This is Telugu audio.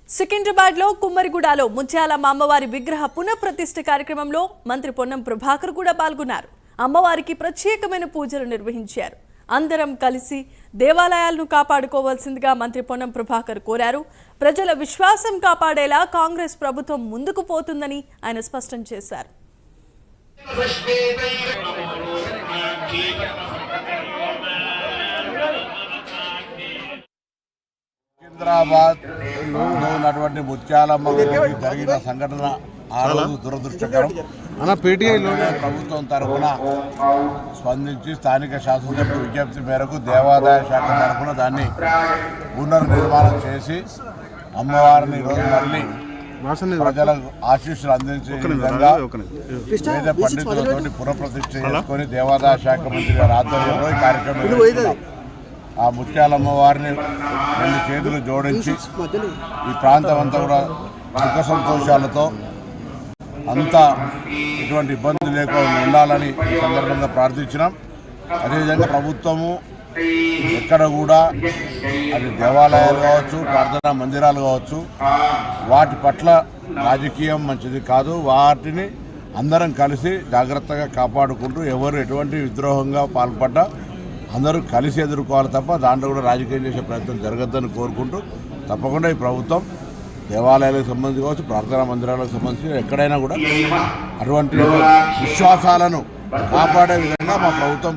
సికింద్రాబాద్ లో కుమ్మరిగూడలో ముత్యాలమ్మ అమ్మవారి విగ్రహ పునఃప్రతిష్ఠ కార్యక్రమంలో మంత్రి పొన్నం ప్రభాకర్ కూడా పాల్గొన్నారు. అమ్మవారికి ప్రత్యేకమైన పూజలు నిర్వహించారు. అందరం కలిసి దేవాలయాలను కాపాడుకోవాల్సిందిగా మంత్రి పొన్నం ప్రభాకర్ కోరారు. ప్రజల విశ్వాసం కాపాడేలా కాంగ్రెస్ ప్రభుత్వం ముందుకు పోతుందని ఆయన స్పష్టం చేశారు. సికింద్రాబాద్ ఉన్నటువంటి ముత్యాలమ్మ జరిగిన సంఘటన ఆ రోజు దురదృష్టకరం. ప్రభుత్వం తరఫున స్పందించి స్థానిక శాసనసభ్యుల విజ్ఞప్తి మేరకు దేవాదాయ శాఖ తరఫున దాన్ని పునర్నిర్మాణం చేసి అమ్మవారిని రోజు మళ్ళీ ప్రజలకు ఆశీస్సులు అందించే విధంగా వేద పండితులతో పునఃప్రతిష్ఠ చేసుకొని దేవాదాయ శాఖ మంత్రి గారి ఆధ్వర్యంలో ఈ కార్యక్రమం ఆ ముత్యాలమ్మ వారిని రెండు చేతులు జోడించి ఈ ప్రాంతం అంతా కూడా సుఖ సంతోషాలతో అంతా ఎటువంటి ఇబ్బంది లేకుండా ఉండాలని ఈ సందర్భంగా ప్రార్థించినాం. అదేవిధంగా ప్రభుత్వము ఎక్కడ కూడా అది దేవాలయాలు కావచ్చు, ప్రార్థనా మందిరాలు కావచ్చు, వాటి పట్ల రాజకీయం మంచిది కాదు. వాటిని అందరం కలిసి జాగ్రత్తగా కాపాడుకుంటూ ఎవరు ఎటువంటి విద్రోహంగా పాల్పడ్డా అందరూ కలిసి ఎదుర్కోవాలి తప్ప దాంట్లో కూడా రాజకీయం చేసే ప్రయత్నం జరగద్దని కోరుకుంటూ తప్పకుండా ఈ ప్రభుత్వం దేవాలయాలకు సంబంధించి కావచ్చు, ప్రార్థనా మందిరాలకు సంబంధించి ఎక్కడైనా కూడా అటువంటి విశ్వాసాలను కాపాడే విధంగా మా ప్రభుత్వం